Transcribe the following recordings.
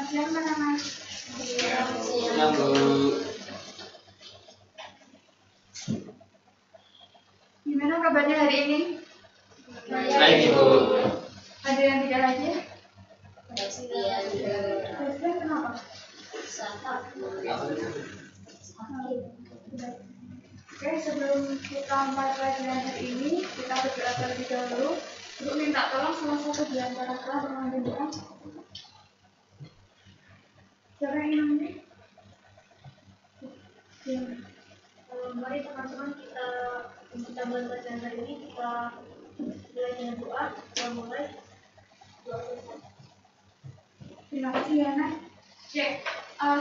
siang anak-anak. Siang, Bu. Gimana kabarnya hari ini? Baik, Bu. Ada yang tidak rajin? Iya. Presiden kenapa? Oke, sebelum kita mulai pelajaran hari ini, kita berdoa terlebih dahulu untuk minta tolong salah satu di antara kita mengambil doa. Siapa yang ingin mengambil? Mari teman-teman kita mulai pelajaran hari ini, kita mulai dengan doa. Kita mulai doa. Terima kasih ya, Nak. Oke,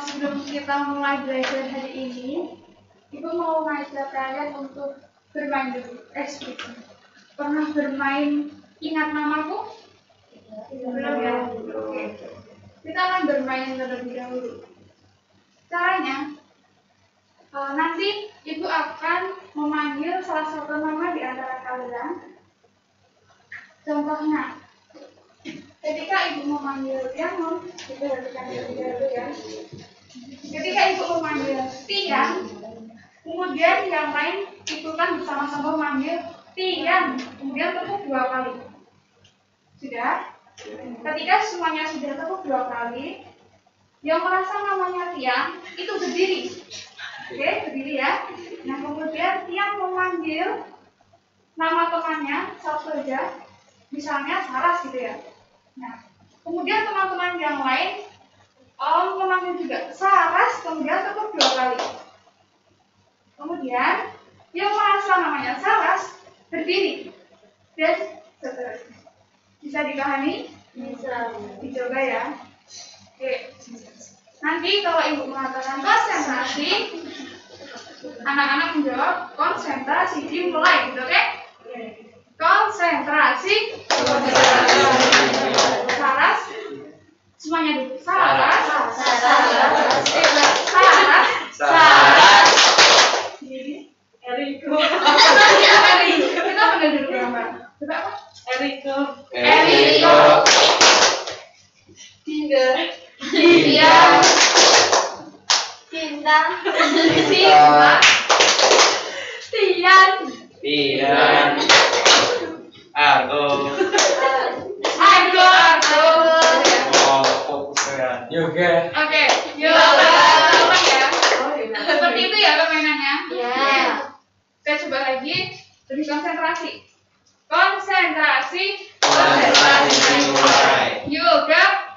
sebelum kita mulai belajar hari ini, Ibu mau ngajak kalian untuk bermain dulu. Pernah bermain Ingat Namaku? Belum ya? Oke. Kita akan bermain terlebih dahulu. Caranya, nanti Ibu akan memanggil salah satu nama di antara kalian. Contohnya, ketika Ibu memanggil Tiangun, Ibu perhatikan terlebih dahulu ya. Ketika Ibu memanggil Tian, kemudian yang lain ikutan bersama-sama memanggil Tian, kemudian tepuk 2 kali. Sudah? Ketika semuanya sudah tepuk 2 kali, yang merasa namanya Tian itu berdiri. Oke, berdiri ya. Nah, kemudian Tian memanggil nama temannya satu saja, misalnya Saras gitu ya. Nah, kemudian teman-teman yang lain memanggil juga Saras, kemudian tepuk 2 kali. Kemudian yang merasa namanya Saras berdiri dan seterusnya. Bisa dipahami? Bisa. Dicoba ya. Oke. Nanti kalau Ibu mengatakan konsentrasi, anak-anak menjawab konsentrasi, dimulai gitu, oke? Konsentrasi. Saras. Semuanya dulu. Saras. Eriko. Kita panggil dulu nama. Coba apa? Eriko. Dinda. Cinta. Tian. Argo. Oh, fokus ya. Yoga. Oke, yoga. Ya. Seperti itu ya permainannya. Ya. Saya coba lagi, lebih konsentrasi. Konsentrasi. Mulai. Yoga.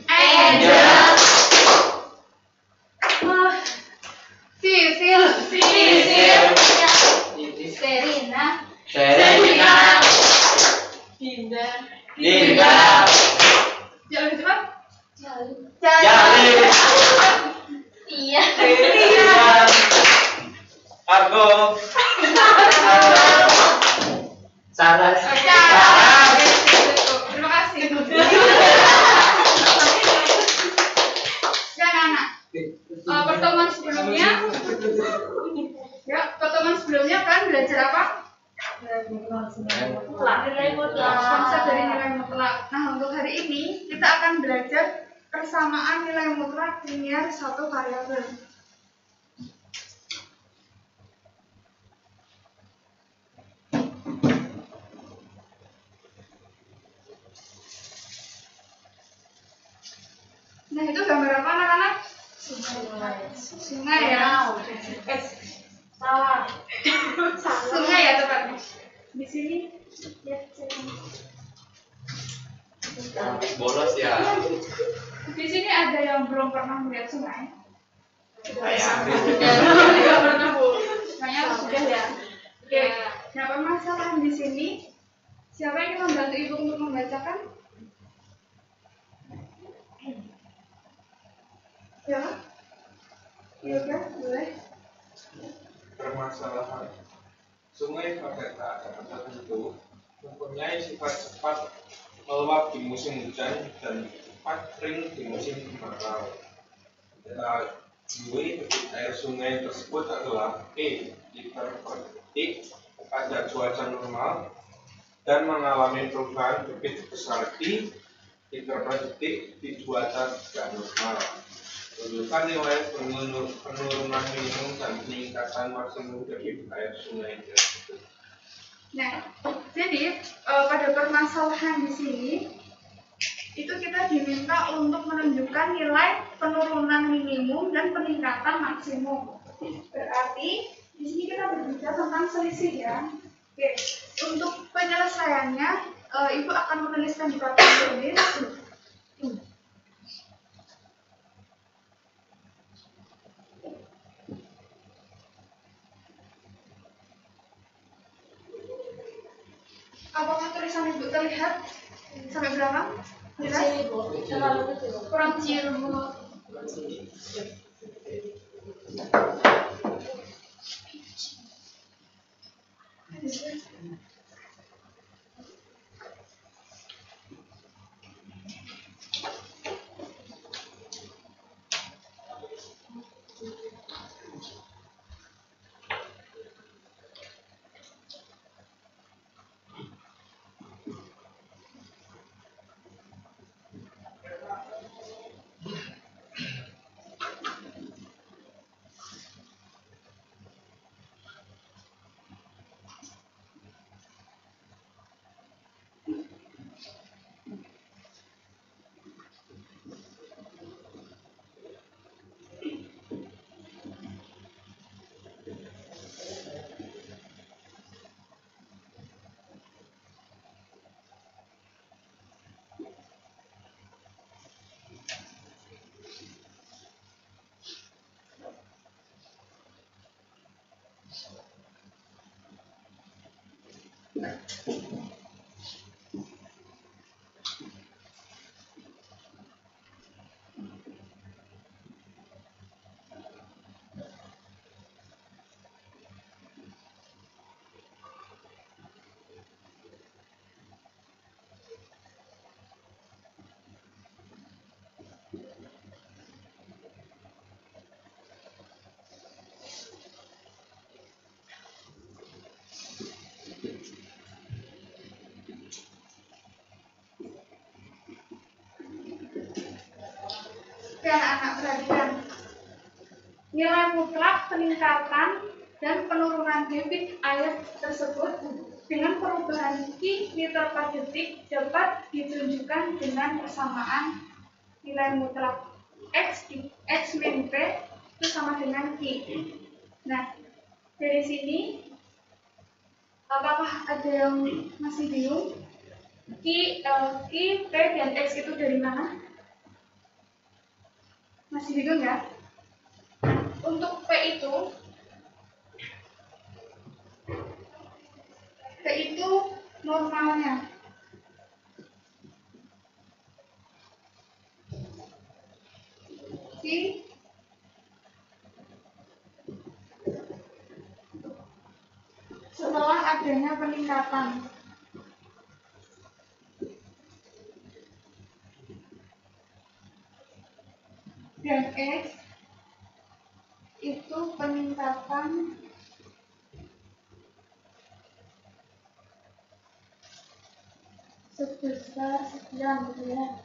Angel. Sisil. Serina. Dinda. Jangan lebih cepat. Jali. Iya. Argo. Saras. Terima kasih. Dan anak, pertemuan sebelumnya kan belajar apa? Nilai mutlak. Konsep dari nilai mutlak. Nah, untuk hari ini kita akan belajar persamaan nilai mutlak linear satu variabel. Nah, itu gambar apa anak-anak? Sungai ya. Salah. Sungai ya tepatnya. Di sini ya. Bolos ya. Di sini ada yang belum pernah melihat sungai. Saya. Tidak pernah Bu. Makanya sudah ya. Oke. Nah, permasalahan di sini, siapa yang ingin membantu Ibu untuk membacakan? Ya. Yoga, boleh. Permasalahan sungai pada keadaan tertentu mempunyai sifat cepat meluap di musim hujan dan cepat kering di musim kemarau. Debit air sungai tersebut adalah E liter per detik pada cuaca normal dan mengalami perubahan debit besar I interval detik di 2 atas tidak normal. Tunjukkan nilai penurunan minimum dan peningkatan maksimum debit air sungai tersebut. Nah, jadi pada permasalahan di sini itu kita diminta untuk menunjukkan nilai penurunan minimum dan peningkatan maksimum. Berarti di sini kita berbicara tentang selisih ya. Oke, untuk penyelesaiannya Ibu akan menuliskan di papan tulis. Apakah tulisan Ibu terlihat sampai berapa? Jelas? Kurang kecil. Oke anak-anak perhatikan. Nilai mutlak peningkatan dan penurunan debit air tersebut dengan perubahan Q liter per detik dapat ditunjukkan dengan persamaan nilai mutlak X min P itu sama dengan Q. Nah, dari sini apakah ada yang masih bingung? Q, P, dan X itu dari mana? Masih bingung ya? Untuk P itu normalnya. Q setelah adanya peningkatan. Dan X itu peningkatan sebesar sekian gitu ya.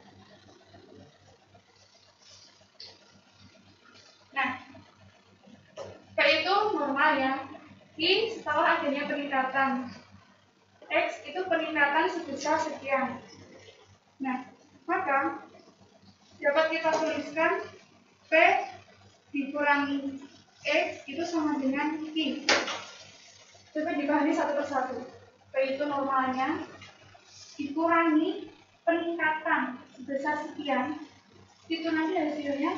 Nah, P itu normal ya. Q setelah adanya peningkatan. X itu peningkatan sebesar sekian. Nah, maka dapat kita tuliskan P dikurangi X itu sama dengan Q. Coba dibahagi satu persatu. P itu normalnya dikurangi peningkatan sebesar sekian, itu nanti hasilnya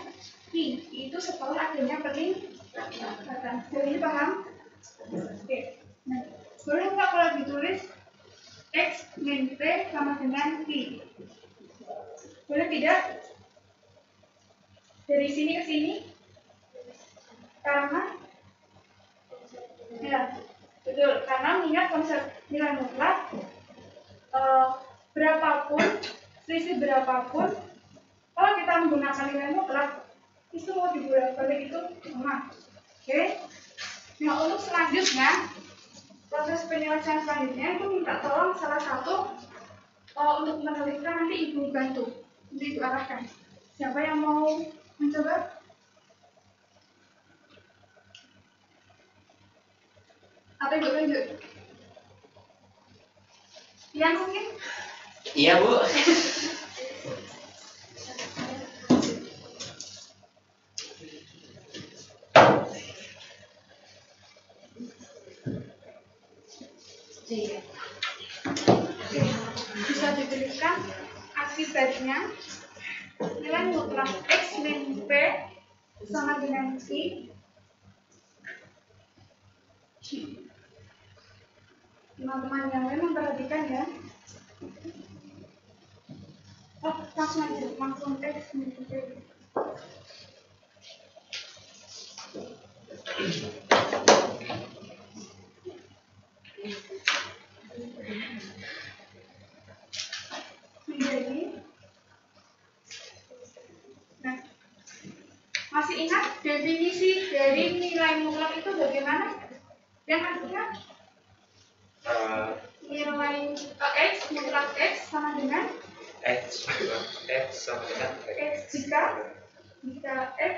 Q. Itu setelah adanya peningkatan. Jadi paham? Oke. Nah, boleh nggak kalau ditulis X min P sama dengan Q? Boleh tidak? Dari sini ke sini? Karena ya, betul. Karena mengingat konsep nilai mutlak, berapapun, selisih berapapun, kalau kita menggunakan nilai mutlak, itu mau dibolak-balik itu sama. Oke. Nah, untuk selanjutnya, proses penyelesaian selanjutnya itu minta tolong salah satu untuk menelitikan, nanti ibu bantu, nanti ibu arahkan. Siapa yang mau mencoba? Atau ibu tunjuk? Yang mungkin? Iya, Bu. Bisa diberikan akibatnya nilai mutlak X min P sama dengan I. Teman-teman yang lain memperhatikan ya. Oh, langsung aja, langsung X min P. Menjadi, nah, masih ingat definisi dari nilai mutlak itu bagaimana? Yang artinya nilai X mutlak X sama dengan X sama dengan X jika X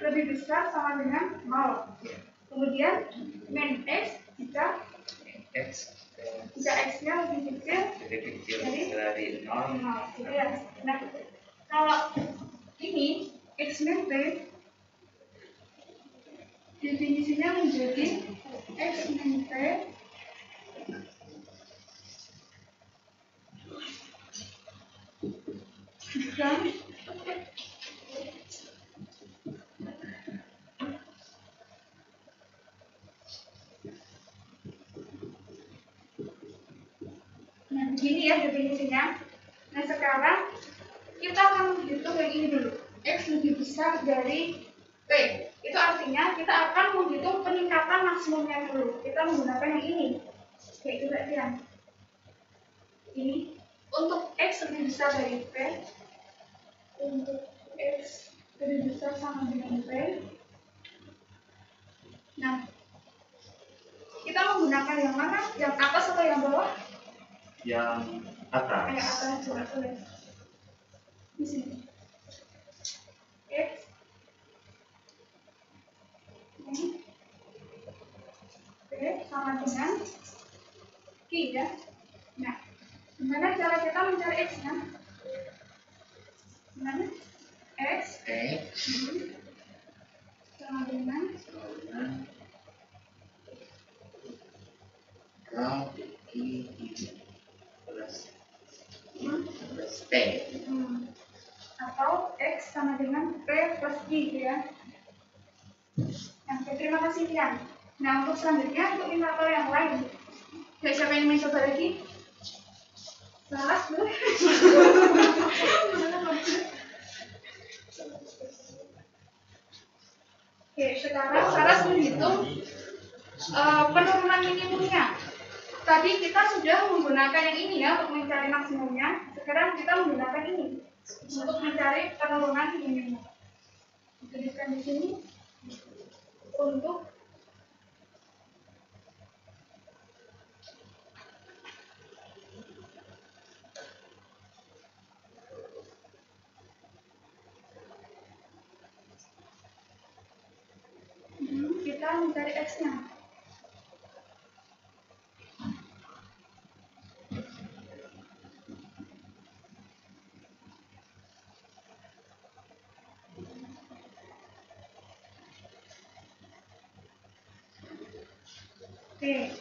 lebih besar sama dengan 0. Kemudian min X jika X-nya lebih kecil dari 0. 0. Gitu ya. Nah, kalau ini X min P definisinya menjadi X min P jika nah begini ya definisinya. Nah sekarang kita akan menghitung yang ini dulu, X lebih besar dari P. Itu artinya kita akan menghitung peningkatan maksimumnya dulu. Kita menggunakan yang ini. Oke, coba lihat. Ini untuk X lebih besar dari P. Untuk X lebih besar sama dengan P. Nah, kita menggunakan yang mana? Yang atas atau yang bawah? Yang atas. Yang atas, coba tulis. Di sini. X P sama dengan Q ya. Nah, gimana cara kita mencari X-nya? Gimana? X sama dengan plus P. Atau X sama dengan P plus Q ya. Nah, terima kasih Tian. Nah, untuk selanjutnya untuk indikator yang lain. Baik, siapa yang mencoba lagi? Salah, boleh? Oke, sekarang Saras menghitung penurunan minimumnya. Tadi kita sudah menggunakan yang ini ya untuk mencari maksimumnya. Sekarang kita menggunakan ini untuk mencari penurunan minimum. Tuliskan di sini untuk kita mencari X-nya. Oke.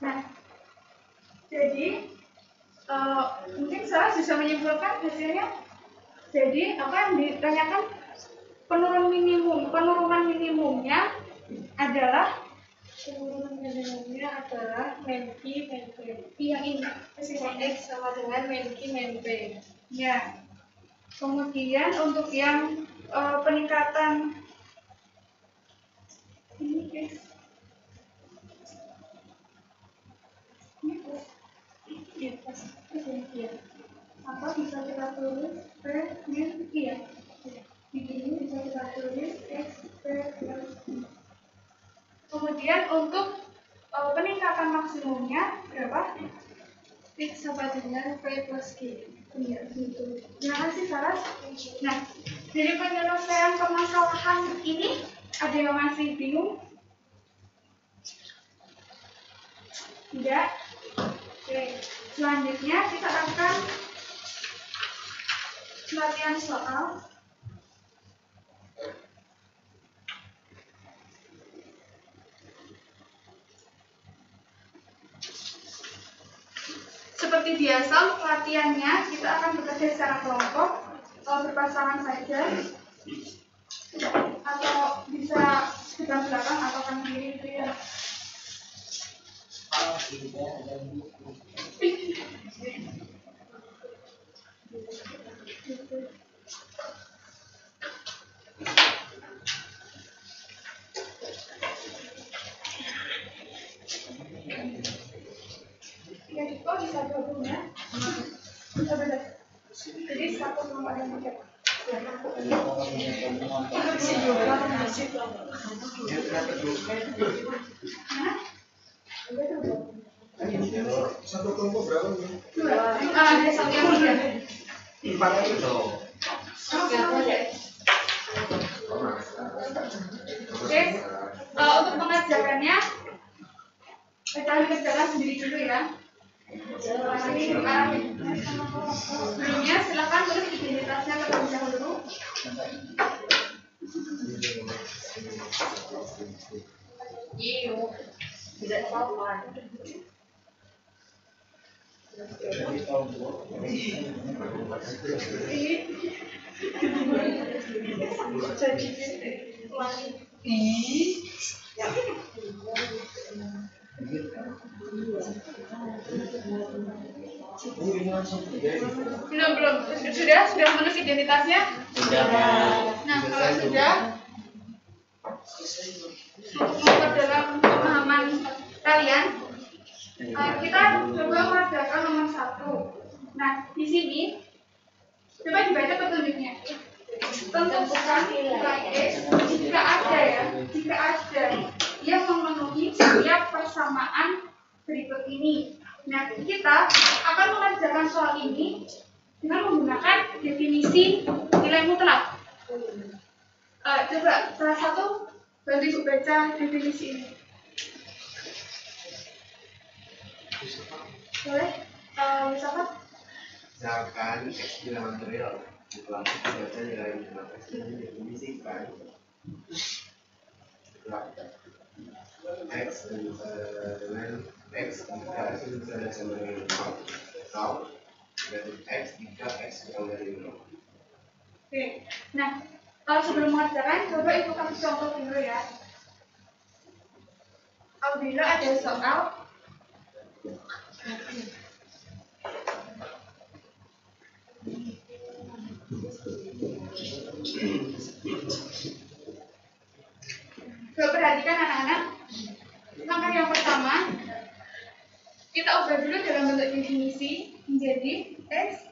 Nah, jadi mungkin saya bisa menyimpulkan hasilnya. Jadi apa yang ditanyakan penurunan minimumnya adalah men Q men P. Yang ini X sama dengan men Q men P. Ya. Kemudian untuk yang peningkatan ini X. Atau bisa kita tulis P min Q ya. Di sini bisa kita tulis X P plus Q. Kemudian untuk peningkatan maksimumnya berapa? X sama dengan V plus Q. Iya, gitu. Terima kasih, Saras. Nah, dari penyelesaian permasalahan ini, ada yang masih bingung? Tidak? Oke. Selanjutnya, kita akan latihan soal. Seperti biasa, latihannya kita akan bekerja secara kelompok, berpasangan saja, atau bisa sebelah belakang atau kan kiri gitu ya. Ya, kok bisa gabungnya? Bisa beda. Jadi satu sama ada tiga. Satu kelompok berapa nih? Dua. Ada satu yang tiga. 4 itu. Oke. Untuk mengajarkannya, kita kerjakan sendiri dulu ya. Sebelumnya silakan tulis identitasnya terlebih dahulu. Tidak apa-apa. Belum. Sudah menulis identitasnya? Nah, kalau sudah, memperdalam pemahaman kalian, kita coba mengerjakan nomor 1. Nah, di sini coba dibaca petunjuknya. Tentukan nilai X jika ada yang memenuhi setiap persamaan berikut ini. Nah, kita akan mengerjakan soal ini dengan menggunakan definisi nilai mutlak. Coba salah satu bantu Ibu baca definisi ini. Boleh? Bisa Pak? Misalkan X bilangan real, bilangan biasa nilai bilangan X ini didefinisikan X dengan X jika X itu bisa sama dengan 0 dan X jika X kurang dari 0. Oke. Nah, kalau sebelum mengerjakan, coba Ibu kasih contoh dulu ya. Apabila ada soal coba perhatikan anak-anak. Langkah yang pertama, kita ubah dulu dalam bentuk definisi menjadi X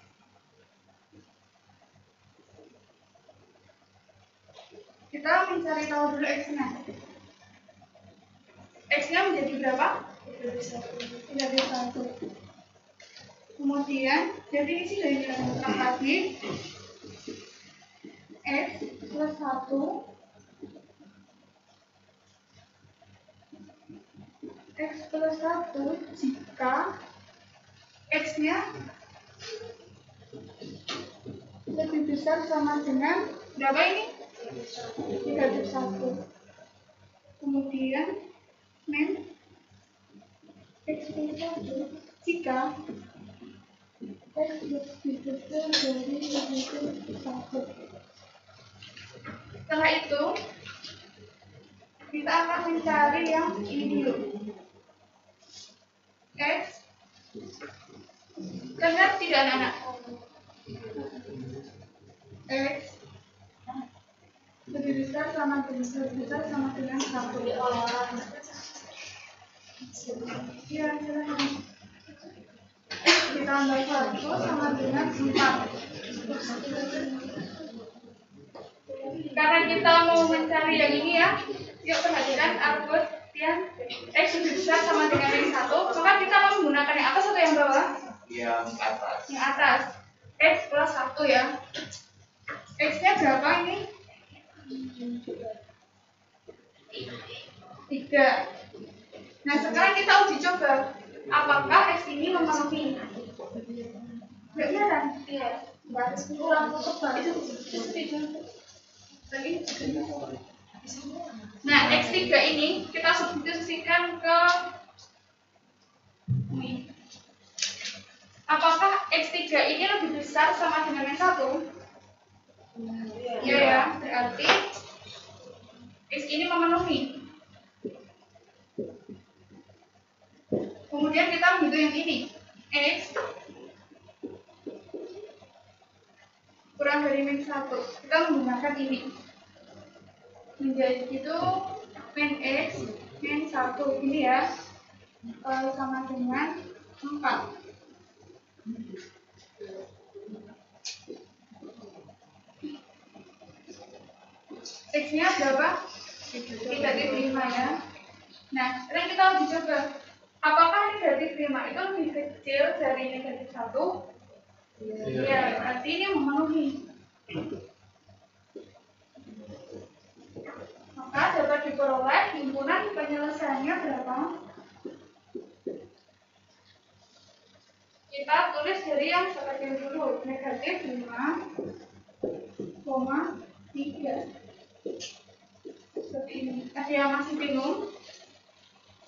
kita mencari tahu dulu X-nya. X-nya menjadi berapa? 31. Kemudian definisi dari nilai mutlak tadi X plus 1 X plus 1 jika X-nya lebih besar sama dengan berapa ini? 31. Kemudian men X plus 1 jika X lebih besar dari 1. Setelah itu kita akan mencari yang ini dulu. X dengar tidak anak-anak? X lebih besar sama dengan 1. Ya, silakan. Ditambah 1 sama dengan 4. Karena kita mau mencari yang ini ya, yuk perhatikan Arbut pengertian X lebih besar sama dengan yang satu, maka kita akan menggunakan yang atas atau yang bawah? Yang atas. Yang atas. X plus 1 ya. X-nya berapa ini? 3. Nah, sekarang kita uji coba. Apakah X ini memenuhi? Nggak kelihatan? Iya. Kurang tebal. Nah, X3 ini kita substitusikan ke ini. Apakah X3 ini lebih besar sama dengan yang 1? Iya ya, berarti X ini memenuhi. Kemudian kita menghitung yang ini. X kurang dari min 1. Kita menggunakan ini. Menjadi itu min X min 1 ini ya. Sama dengan 4. X-nya berapa? 3,5 ya. Nah, sekarang kita uji coba. Apakah negatif 5 itu lebih kecil dari negatif 1? Iya, berarti ini memenuhi. Maka dapat diperoleh himpunan penyelesaiannya berapa? Kita tulis dari yang sekecil dulu, negatif 5,3. Seperti ini. Ada yang masih bingung?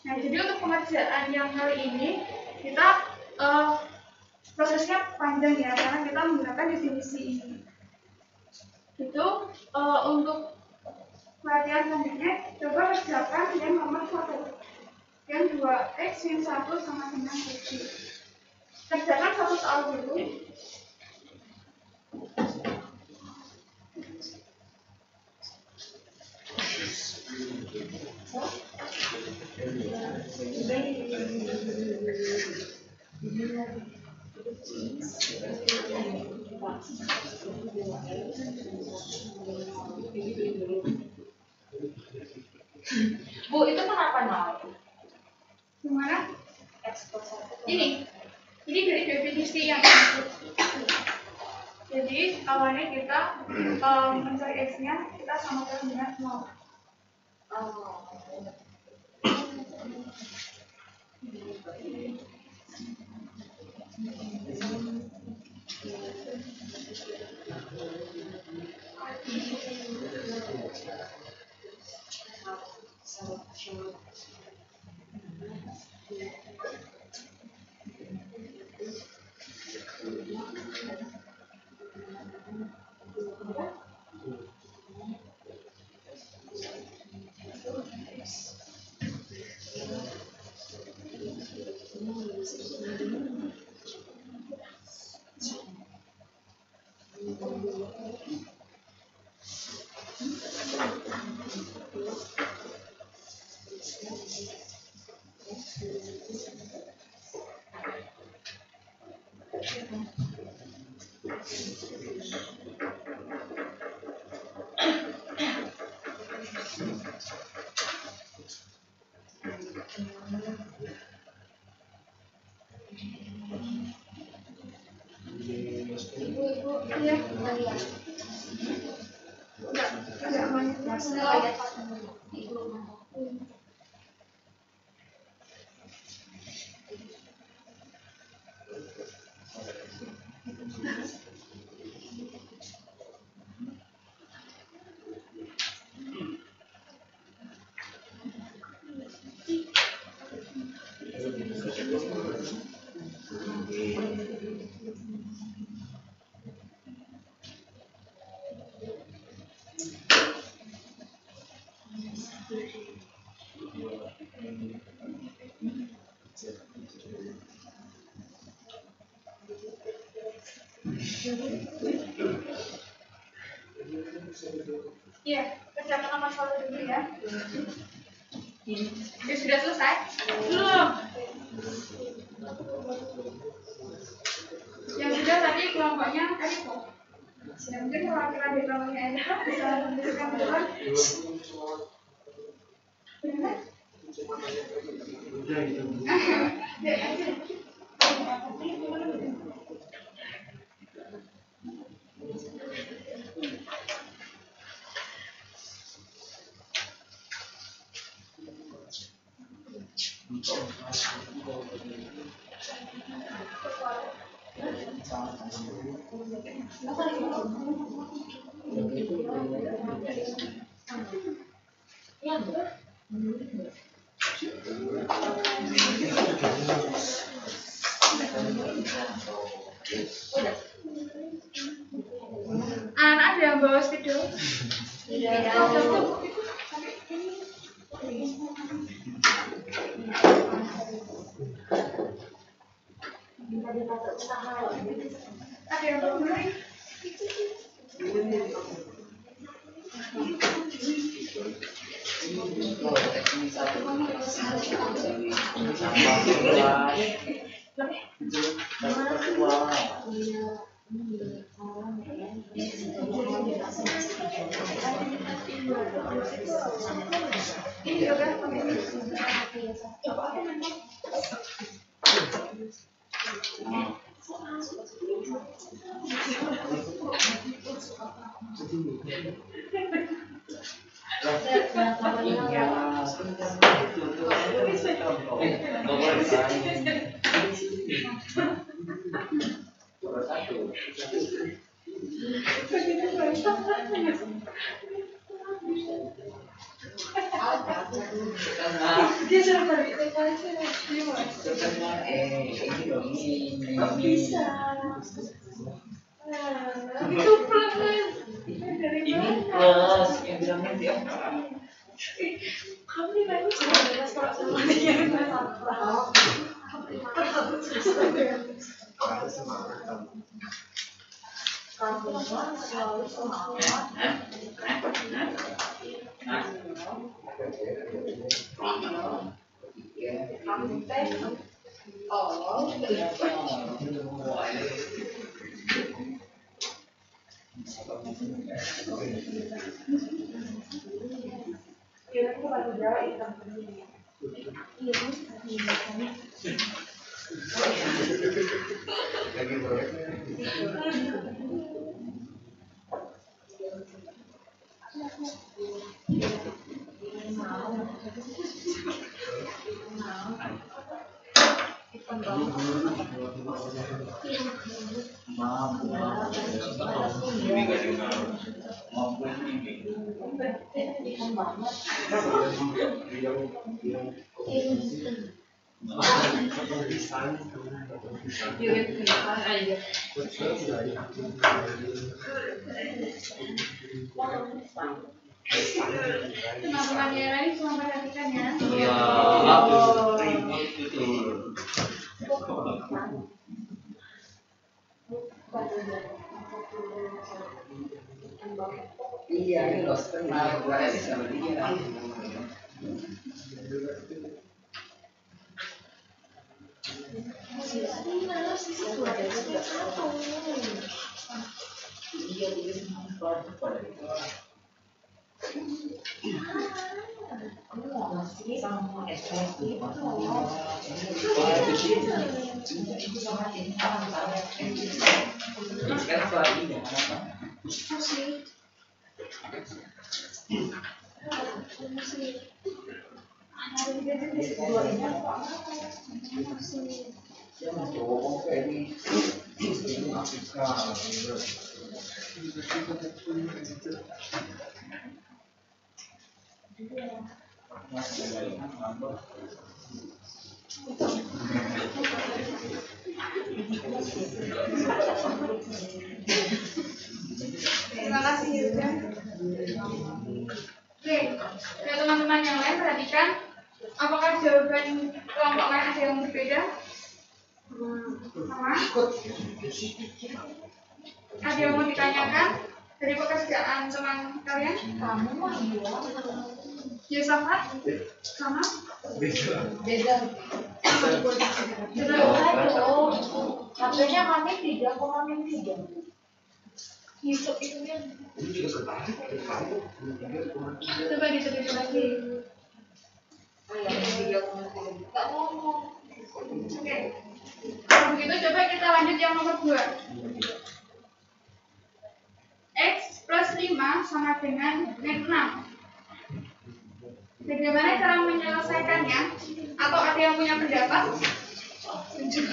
Nah, jadi untuk pengerjaan yang kali ini kita prosesnya panjang ya, karena kita menggunakan definisi ini. Itu untuk pelatihan selanjutnya, coba kerjakan yang nomor 1. Yang 2X min 1 sama dengan 7. Kerjakan satu soal dulu. Bu, itu kenapa nol? Gimana? X plus 1. Ini dari definisi yang ini. Jadi awalnya kita mencari X-nya, kita samakan dengan 0. Iya, kerjakan nomor 1 dulu ya. Ya sudah selesai? Belum. Yang sudah tadi kelompoknya tadi kok. Ya, mungkin kalau kita di kelompoknya ada bisa menuliskan duluan. Benar? Anak ada yang bawa spidol? Ada yang bawa belum? Dia sudah balik ke kok bisa? Itu plus. Ini plus yang bilang nanti apa? Kamu di mana sih? Restoran sama dia kamu selalu semangat. Teman-teman yang lain cuma perhatikan ya. Iya, ribut itu. Iya, ini loh setengah bulan sama dia. Iya, dia sama ekspresi sekarang soal ini apa? Terima kasih Yuda. Oke, ya teman-teman yang lain perhatikan, apakah jawaban kelompok lain ada yang berbeda? Sama? Ada yang mau ditanyakan dari pekerjaan teman kalian? Kamu mah iya. Ya sama? Sama? Beda. Katanya kami 3,3. Yusuf itu dia. Ini juga kebalik. Coba ditulis lagi. Oke. Kalau begitu coba kita lanjut yang nomor 2. X plus 5 sama dengan min 6. Bagaimana cara menyelesaikannya? Atau ada yang punya pendapat?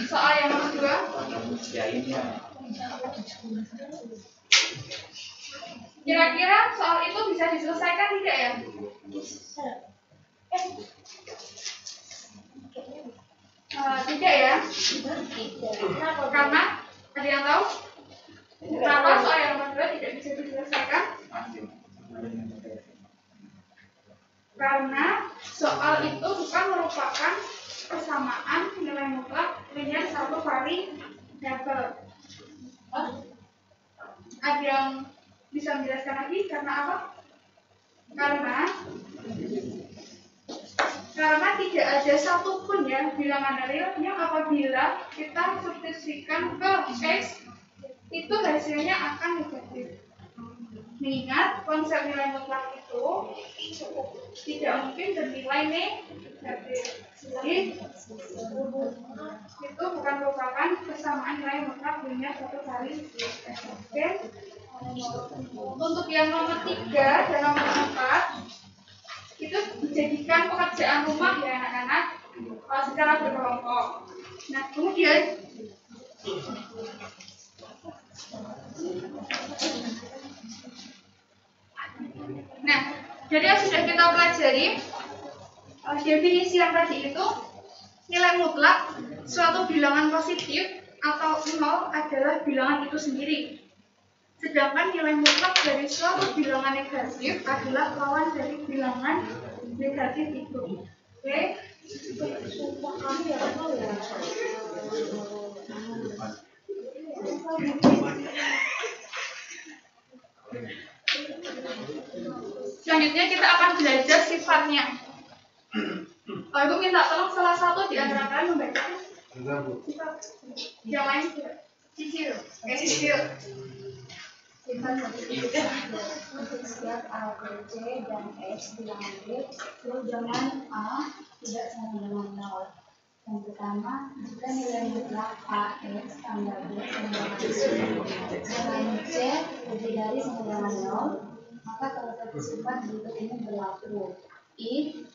Soal yang nomor 2. Kira-kira soal itu bisa diselesaikan tidak ya? Tidak ya? Karena ada yang tahu? Kenapa soal yang nomor 2 tidak bisa diselesaikan? Karena soal itu bukan merupakan persamaan nilai mutlak dengan satu variabel. Ada yang bisa menjelaskan lagi karena apa? Karena tidak ada satupun ya bilangan real yang apabila kita substitusikan ke X itu hasilnya akan negatif. Mengingat konsep nilai mutlak itu tidak mungkin bernilai negatif. Jadi itu bukan merupakan persamaan nilai mutlak dengan satu kali. Oke. Untuk yang nomor 3 dan nomor 4 itu dijadikan pekerjaan rumah ya anak-anak secara berkelompok. Nah kemudian jadi yang sudah kita pelajari definisi yang tadi itu nilai mutlak suatu bilangan positif atau 0 adalah bilangan itu sendiri. Sedangkan nilai mutlak dari suatu bilangan negatif adalah lawan dari bilangan negatif itu. Oke? Selanjutnya kita akan belajar sifatnya. Ibu minta tolong salah satu di antara kalian membaca sifat. Yang lain cicil. Cicil. Sifat untuk setiap A, B, C, dan X bilangan B, jangan A tidak sama dengan 0. Yang pertama, jika nilai mutlak A, X tambah B sama dengan C, dengan C lebih dari sama dengan 0, maka salah satu sifat berikut ini berlaku. If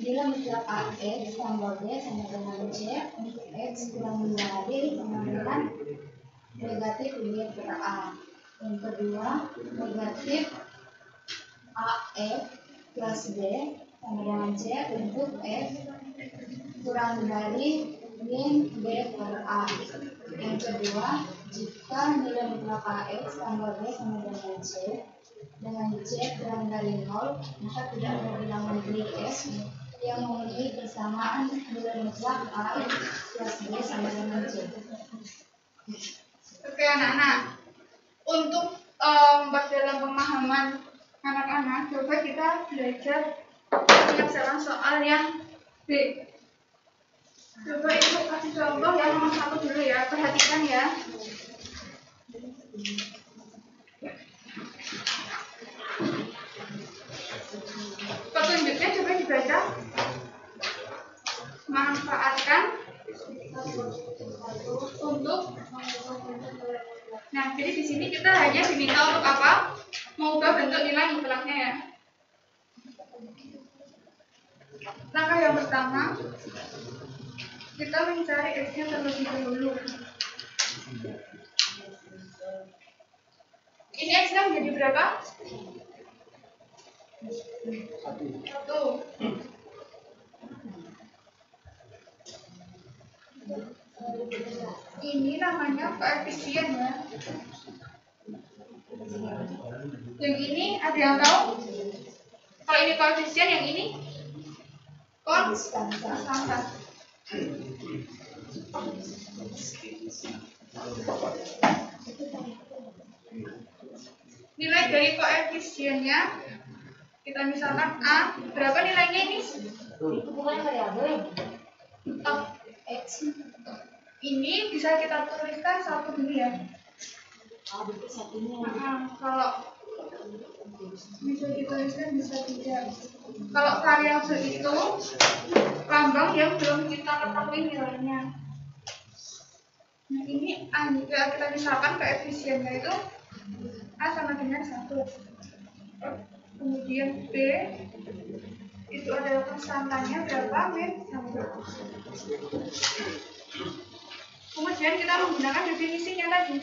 bila mutlak A, X tambah B sama dengan C, untuk X kurang dari sama dengan negatif unit per A. Yang kedua, negatif AF plus B sama dengan C untuk F kurang dari min B per A. Yang kedua, jika nilai mutlak AX tambah B sama dengan C dengan C kurang dari 0, maka tidak ada bilangan BS yang memiliki persamaan nilai mutlak AX plus B sama dengan C. Oke anak-anak, untuk dalam pemahaman anak-anak, coba kita belajar penyelesaian soal yang B. Coba ibu kasih contoh yang nomor 1 dulu ya, perhatikan ya. Petunjuknya coba dibaca. Manfaatkan untuk. Nah, jadi di sini kita hanya diminta untuk apa? Mengubah bentuk nilai mutlaknya ya. Langkah yang pertama, kita mencari X-nya terlebih dahulu. Ini X-nya menjadi berapa? 1. Ini namanya koefisien ya. Yang ini ada yang tahu? Kalau ini koefisien, yang ini konstanta. Nilai dari koefisiennya kita misalkan A, berapa nilainya ini? Bukan variabel. X. Ini bisa kita tuliskan 1 dulu ya. Berarti satunya. Kalau Bisa dituliskan, bisa tidak. Kalau variabel itu lambang yang belum kita ketahui nilainya. Nah ini kita misalkan koefisiennya itu A sama dengan 1. Kemudian B itu adalah konstantanya berapa, min 1. Kemudian kita menggunakan definisinya tadi.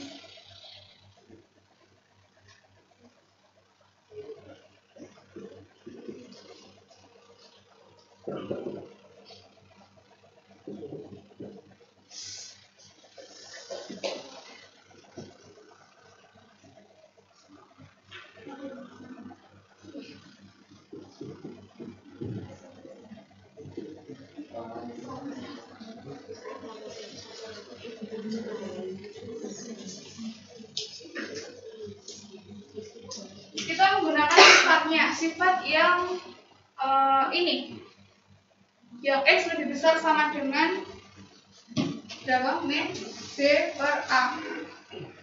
Kita menggunakan sifat yang ini, yang X lebih besar sama dengan berapa, min B per A.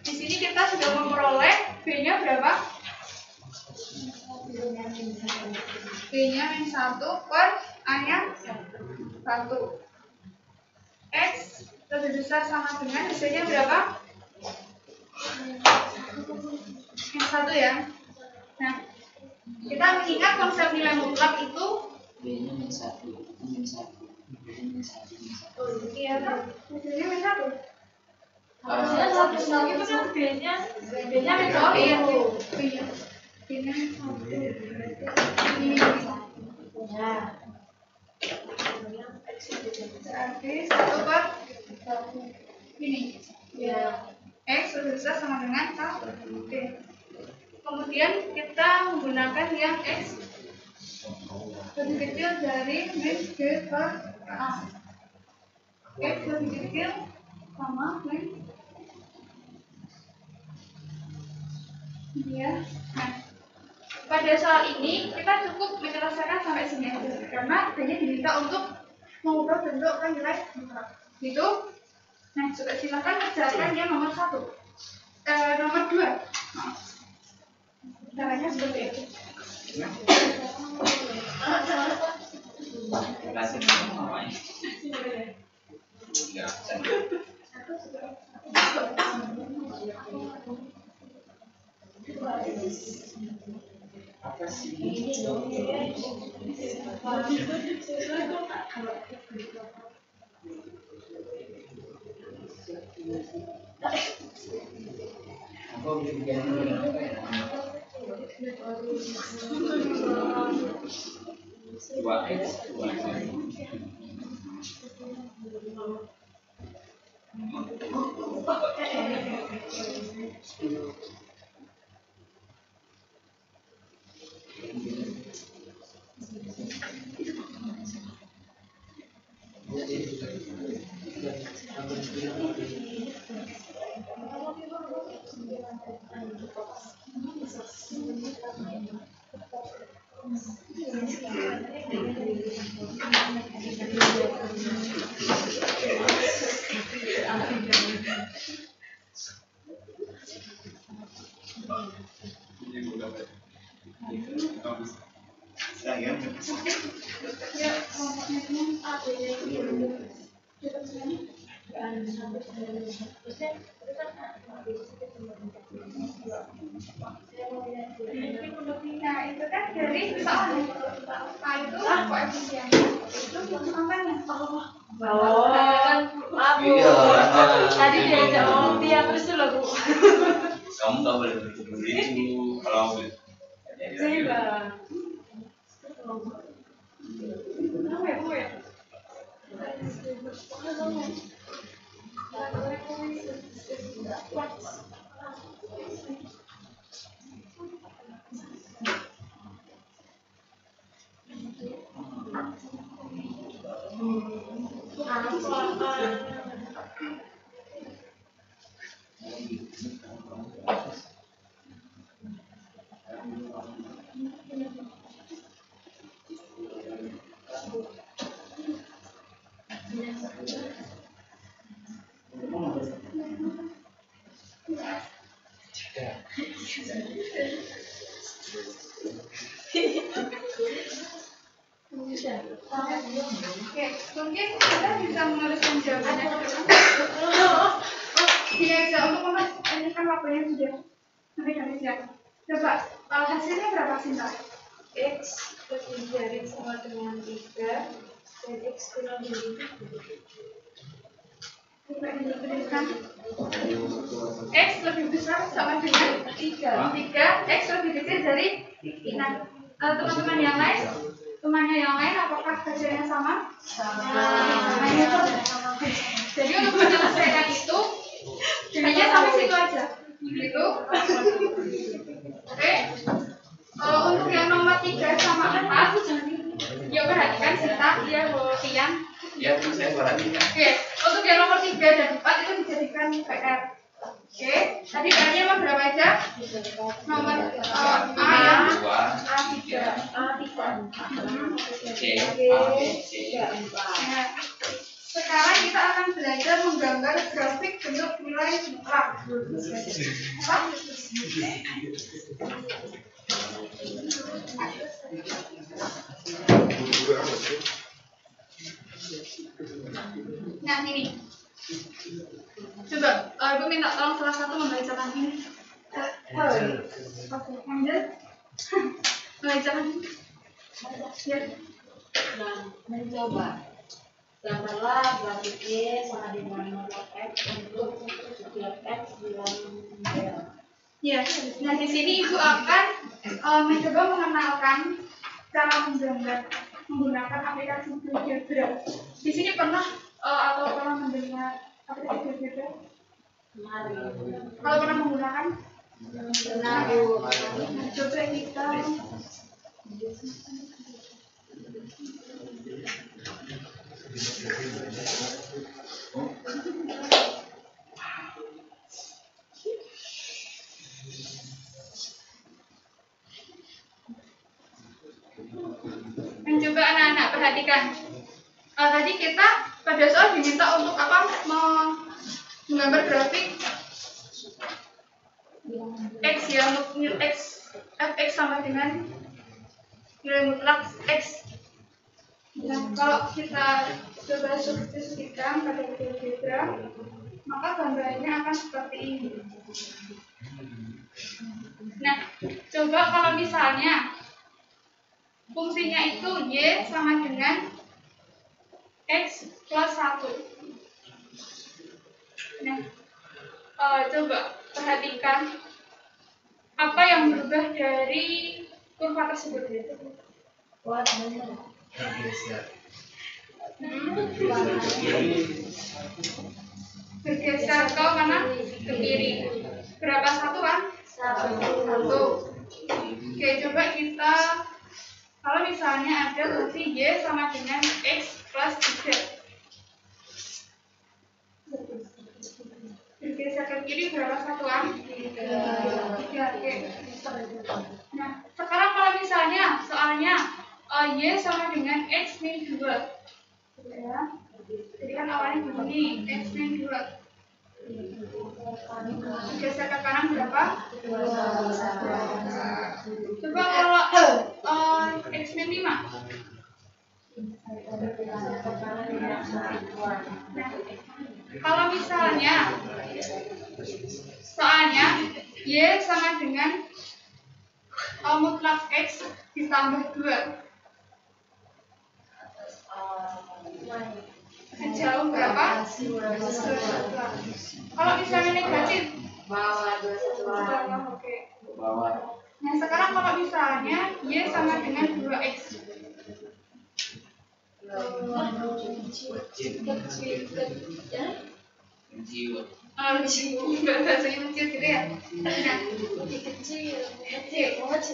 Di sini kita sudah memperoleh B-nya berapa? B-nya min 1 per A-nya 1. X lebih besar sama dengan hasilnya berapa? Min 1 ya. Nah, kita mengingat konsep nilai mutlak itu B-nya min 1, min 1. iya kan? Hasilnya min 1. Harusnya satu itu kan B-nya min 1. Iya, B-nya min 1. Ini Ya. berarti 1 per ini. Ya. X lebih besar sama dengan 1. Oke. Kemudian kita menggunakan yang X lebih kecil dari min B per A. X lebih kecil sama min ya. Nah, pada soal ini kita cukup menyelesaikan sampai sini aja karena hanya diminta untuk mengubah bentuk ke nilai mutlak. Gitu. Nah, coba silakan kerjakan yang nomor 1. Nomor 2. Caranya seperti itu. Kasih nama ini. Ya. Apa sih? Apa bikin apa ya? 2x 2x. Nah, itu kan dari soal A itu koefisien. Itu konstantannya. Tadi diajak ngomong dia terus tuh lagu. Kamu nggak boleh begitu kalau Saya Ya. mungkin kita bisa menuliskan jawabannya gini aja untuk ini kan waktunya sudah habis ya. Coba hasilnya berapa Sinta? X lebih dari sama dengan 3 dan X kurang dari 3. Coba dituliskan X lebih besar sama dengan 3 X lebih kecil dari 6. Teman-teman yang lain, temannya yang lain apakah hasilnya sama? Sama. Jadi untuk menyelesaikan itu hanya sampai situ aja gitu. Oke. Untuk yang nomor 3 sama 4 ya perhatikan Sinta, dia Tian. Ya, saya perhatikan. Oke, untuk yang nomor 3 dan 4 itu dijadikan PR. Oke, tadi PR-nya emang berapa aja? Nomor A yang 2, A3. C, A, B, C. Nah, sekarang kita akan belajar menggambar grafik bentuk nilai mutlak. Apa? Nah ini, coba Ibu minta tolong salah satu membacakan ini. Oke, Angel, membacakan ini. Ya. Nah, mencoba. Gambarlah grafik Y sama dengan model X untuk setiap X bilang nol. Ya, nah di sini Ibu akan mencoba mengenalkan cara menggambar menggunakan aplikasi GeoGebra. Di sini pernah atau pernah mendengar aplikasi GeoGebra? Kalau pernah menggunakan? Pernah, Bu. Nah, coba kita mencoba anak-anak perhatikan. Tadi kita pada soal diminta untuk apa? Menggambar grafik X ya, X fx sama dengan nilai mutlak X. Nah, kalau kita coba substitusikan pada GeoGebra, maka gambarnya akan seperti ini. Nah, coba kalau misalnya fungsinya itu Y sama dengan X plus 1. Nah, coba perhatikan apa yang berubah dari kurva tersebut. Buat benar. Bergeser ke mana? Ke kiri. Berapa satuan? 1. Oke, coba kita kalau misalnya ada fungsi Y sama dengan X plus 3. Bergeser ke kiri berapa satuan? 3. Oke. Nah, sekarang kalau misalnya soalnya Y sama dengan X min 2. Ya. Jadi kan awalnya begini, X min 2. Geser ke kanan berapa? 2. Coba kalau X min 5. Nah, kalau misalnya soalnya Y sama dengan mutlak X ditambah 2. Sejauh berapa? 2. Kalau misalnya negatif Bawah 2 satuan. Oke. Bawah. Nah, sekarang kalau misalnya Y sama dengan 2X. Bahasanya kecil gitu ya. Nah, Kecil.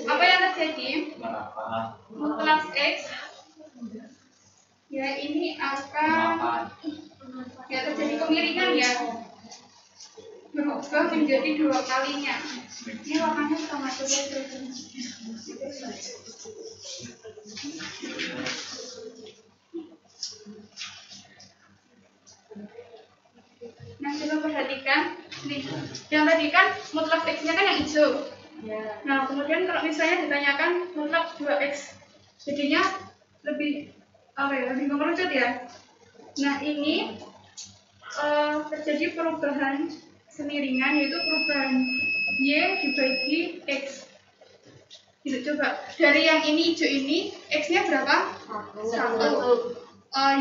apa yang terjadi? Berapa? Mutlak X ya ini akan ya terjadi kemiringan ya, berubah menjadi 2 kalinya. Ini warnanya sama coba. Nah, coba perhatikan nih, yang tadi kan mutlak X-nya kan yang hijau. Nah, kemudian kalau misalnya ditanyakan mutlak 2X, jadinya lebih apa ya, lebih mengerucut ya. Nah ini terjadi perubahan kemiringan, yaitu perubahan Y dibagi X. Gitu, coba dari yang ini hijau ini X-nya berapa? 1.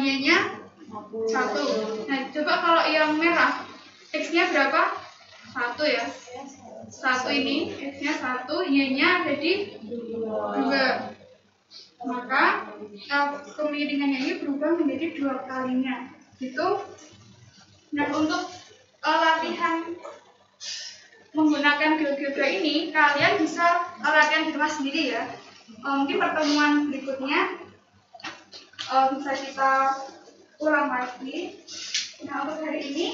Y-nya 1. Nah coba kalau yang merah X-nya berapa? 1 ya. 1 ini X-nya 1, Y-nya jadi 2. Maka kemiringannya ini berubah menjadi 2 kalinya. Gitu. Nah untuk latihan menggunakan GeoGebra ini, kalian bisa latihan di rumah sendiri ya. Mungkin pertemuan berikutnya bisa kita ulang lagi. Nah untuk hari ini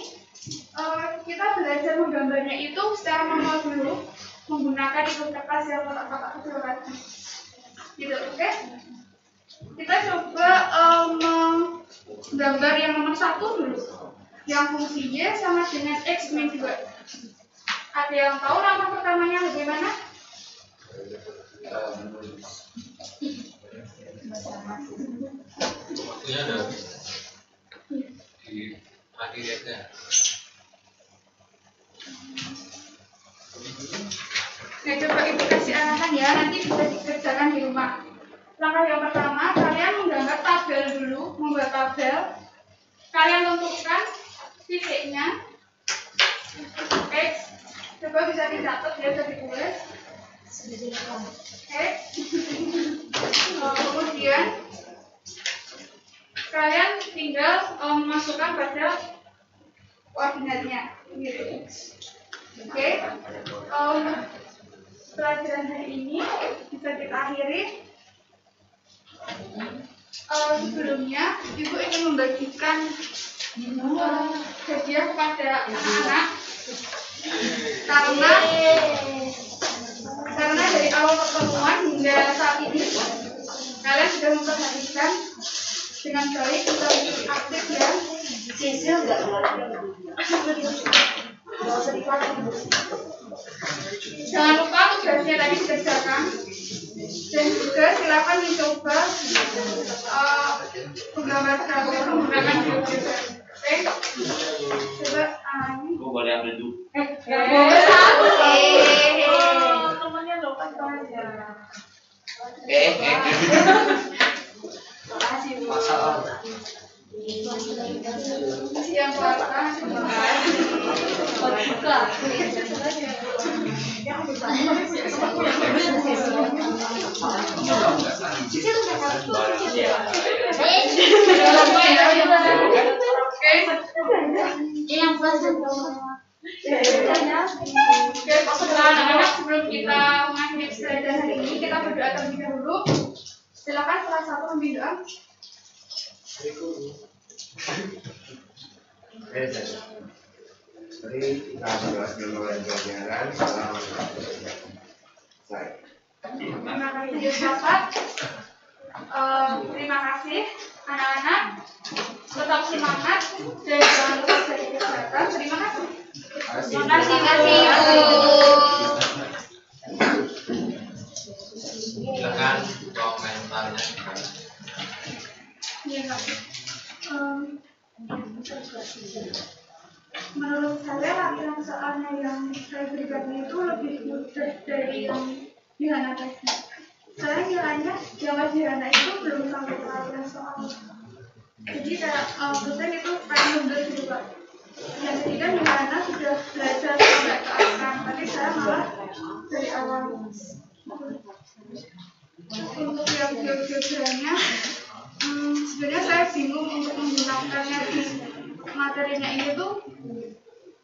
kita belajar menggambarnya itu secara manual dulu, menggunakan itu kertas yang kotak-kotak kecil tadi. Gitu, oke? Kita coba menggambar yang nomor 1 dulu, yang fungsi Y sama dengan X min 2. Ada yang tahu nama pertamanya bagaimana? Waktunya ada di akhirnya. Nah, coba ibu kasih arahan ya, nanti bisa dikerjakan di rumah. Langkah yang pertama, kalian menggambar tabel dulu, membuat tabel. Kalian tentukan titiknya X. Coba bisa dicatat ya, bisa ditulis. X. Kemudian kalian tinggal memasukkan pada koordinatnya, gitu. Oke. Pelajaran hari ini bisa kita akhiri. Sebelumnya, Ibu ingin membagikan hadiah kepada anak-anak karena dari awal pertemuan hingga saat ini kalian sudah memperhatikan dengan baik, kita aktif ya. Sisil nggak Jangan lupa tugasnya tadi dikerjakan, dan juga silakan dicoba menggunakan GeoGebra. Oke, coba Ani. Gue boleh ambil dulu. Temannya lo kan aja. Masalah. Siang puasa. Anak-anak, sebelum kita mengakhiri pelajaran hari ini, kita berdoa terlebih dahulu. Silakan salah satu ambil doa. Mari kita berdoa sebelum mulai pelajaran. Salam. Terima kasih Bapak. Terima kasih anak-anak. Tetap semangat dan jangan lupa jaga kesehatan. Terima kasih. Terima kasih Silakan komentarnya. Iya Kak. Menurut saya latihan soalnya yang saya berikan itu lebih mudah dari yang di Hana tadi. Saya nilainya yang di Hana itu belum sampai ke latihan soal. Jadi dosen itu kayak mundur gitu Pak. Yang ketiga di Hana sudah belajar sampai ke akhir, tapi saya malah dari awal. Untuk yang GeoGebra-nya sebenarnya saya bingung untuk menggunakannya di materinya ini tuh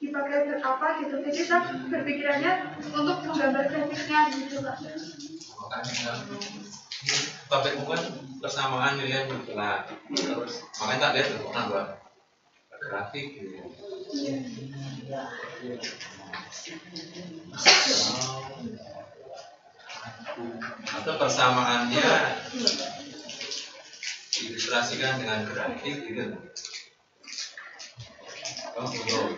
dipakai untuk apa gitu. Jadi saya berpikirannya untuk menggambar grafiknya gitu Pak. Makanya topik bukan persamaan nilai mutlak. Terus makanya tak lihat pernah buat grafik gitu. Atau persamaannya diilustrasikan dengan grafik gitu. Oh, belum.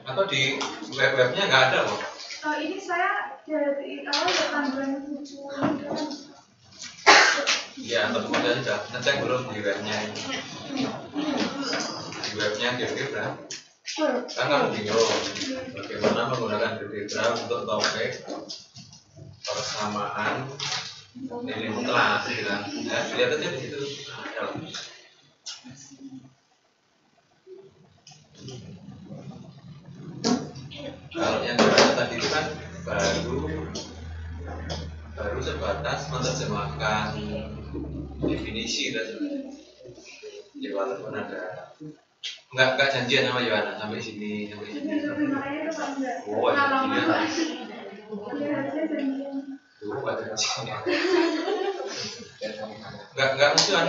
Atau di web-webnya nggak ada loh. Ini saya dari awal panduan buku. Iya, tapi kemudian sudah ngecek belum di webnya ini. dengan GeoGebra. Kan kamu bingung bagaimana menggunakan GeoGebra untuk topik persamaan nilai mutlak, gitu kan? Ya, lihat aja di situ. Kalau yang kita tadi itu kan baru sebatas menerjemahkan definisi dan ya walaupun ada enggak janjian sama Yohana sampai sini. Oh iya, ada janjian. Enggak musuhan.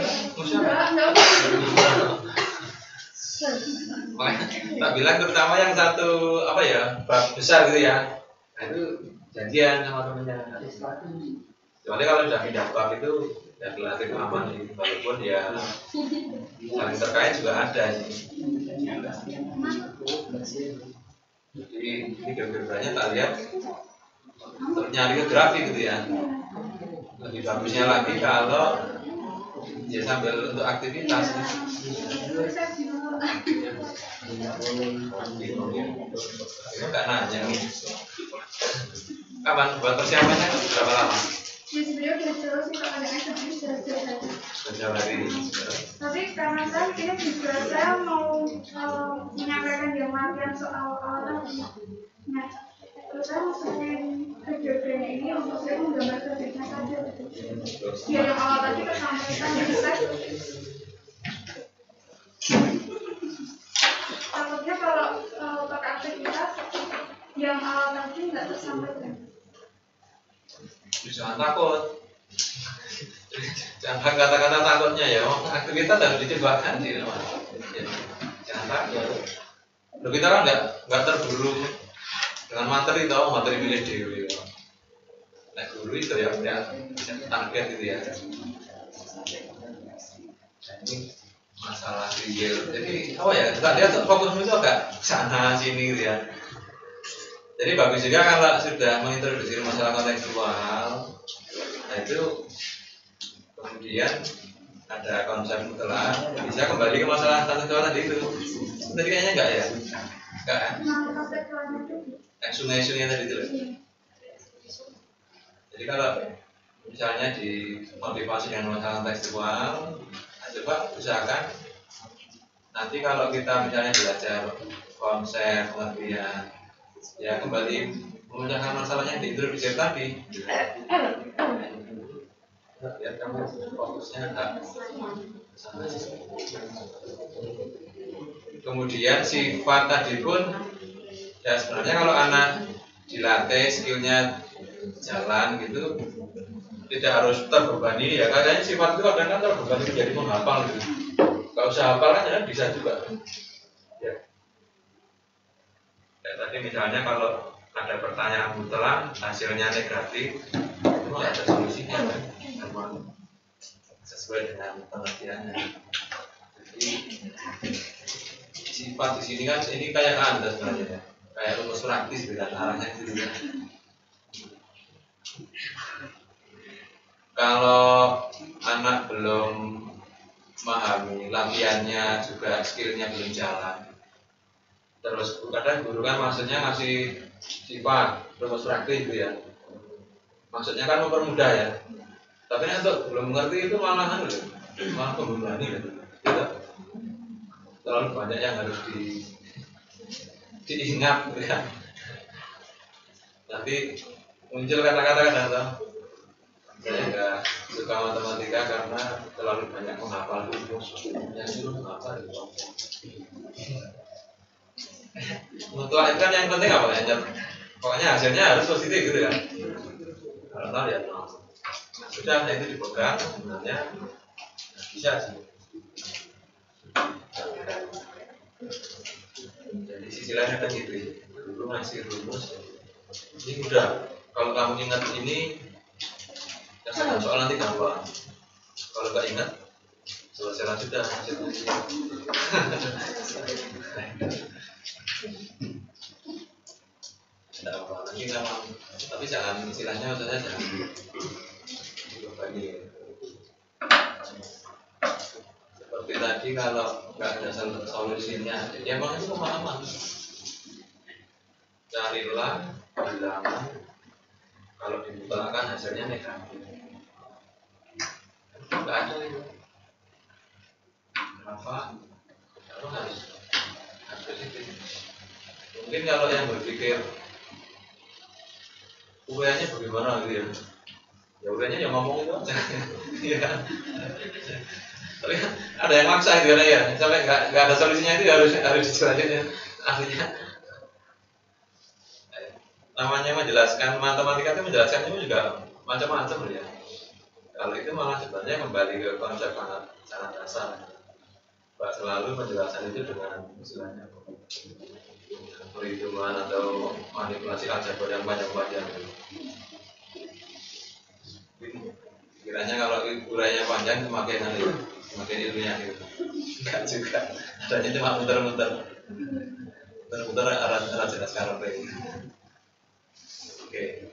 Tak bilang terutama yang satu apa ya, bab besar gitu ya. Nah, itu janjian sama temennya. Soalnya kalau sudah pindah bab itu ya relatif aman sih, walaupun ya saling terkait juga ada sih. Jadi ini geografinya tak lihat nyari ke grafik gitu ya. Lebih bagusnya lagi kalau ya sambil untuk aktivitas. Itu nggak nanya nih. Kapan buat persiapannya berapa lama? Ya sebenarnya udah jauh sih kalau ada eksekusi Sejauh hari ini. tapi karena saya ini juga saya mau menyampaikan yang latihan soal tadi. Nah, terus saya masukin ke GeoGebra ini untuk saya menggambar grafiknya saja. Biar yang awal tadi tersampaikan di slide. Takutnya kalau pakai aktivitas yang awal tadi nggak tersampaikan. Jangan takut. Jangan kata-kata takutnya ya. Aktivitas harus dicobakan sih, ya. Jangan takut. Loh, kita kan nggak terburu dengan materi milih dewi. Nah, guru itu ya target gitu ya. Ini masalah real. Jadi apa ya? Kita lihat fokusmu itu agak sana sini gitu ya. Jadi bagus juga kalau sudah mengintroduksi masalah kontekstual. Nah itu kemudian ada konsep mutlak, bisa kembali ke masalah kontekstual tadi itu. Tadi kayaknya enggak ya? Enggak kan? Sungai-sungai tadi itu. Jadi kalau misalnya dimotivasi dengan masalah kontekstual, coba usahakan nanti kalau kita misalnya belajar konsep pengertian, ya kembali memecahkan masalahnya yang diintroduksi tadi. Biar kamu fokusnya enggak sama. Kemudian sifat tadi pun ya sebenarnya kalau anak dilatih skillnya jalan gitu tidak harus terbebani ya, katanya sifat itu kadang kan terbebani menjadi menghafal gitu. Gak usah hafal kan ya bisa juga ya. Ya tadi misalnya kalau ada pertanyaan mutlak hasilnya negatif itu ada solusinya kan, memang sesuai dengan pengertiannya. Jadi sifat di sini kan ini kayak Anda sebenarnya, kayak rumus praktis dengan arahnya itu juga. Kalau anak belum memahami latihannya juga skillnya belum jalan, terus kadang guru kan maksudnya ngasih sifat rumus praktis gitu ya, maksudnya kan mempermudah ya, tapi untuk belum mengerti itu malah pembebani gitu. Terlalu banyak yang harus diingat gitu ya. Nanti muncul kata-kata kadang-kadang saya nggak suka matematika karena terlalu banyak menghafal rumus, yang suruh menghafal itu. Mutlak itu kan yang penting apa ya? Pokoknya hasilnya harus positif gitu kan. Kalau nol ya nol. Nah, sudah itu dipegang sebenarnya bisa sih. Jadi sisi lainnya kan gitu ya. Dulu ngasih rumus ini udah, kalau kamu ingat ini ya soal nanti gampang. Kalau nggak ingat selesai sudah. Tidak apa lagi memang, tapi jangan istilahnya maksudnya jangan dibebani. Seperti seperti tadi kalau nggak ada solusinya, ya emang itu pemahaman. Carilah bilangan kalau dimutlakkan hasilnya negatif. Nggak ada itu. Kenapa? Karena harus positif. Mungkin kalau yang berpikir uraiannya bagaimana gitu ya, ya uraiannya yang ngomong itu aja. Ya. Tapi ada yang maksa gitu ya, sampai nggak ada solusinya itu harus dijelasin artinya. Namanya menjelaskan matematika itu menjelaskannya juga macam-macam ya. Kalau itu malah sebenarnya kembali ke konsep sangat dasar. Pak selalu penjelasan itu dengan istilahnya perhitungan atau manipulasi aljabar yang panjang-panjang. Kiranya kalau uraiannya panjang semakin ilmiah gitu. Enggak juga. Adanya cuma muter-muter arah jelas karepe. Oke.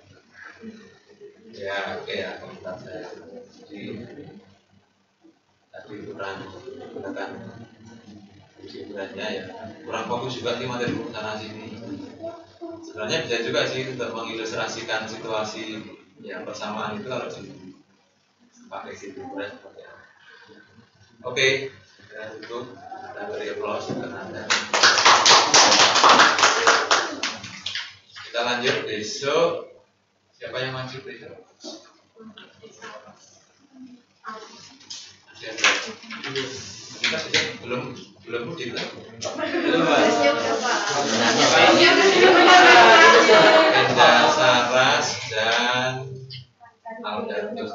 Ya, oke ya, komentar saya. Jadi tadi kurang gunakan sebenarnya ya kurang fokus juga di materi sana sini. Sebenarnya bisa juga sih untuk mengilustrasikan situasi yang persamaan itu kalau pakai situ seperti apa. Oke, ya cukup. Kita beri aplaus untuk Anda. Kita lanjut besok. Siapa yang maju besok? Kita belum mudik lah. Enda, Saras dan Albertus.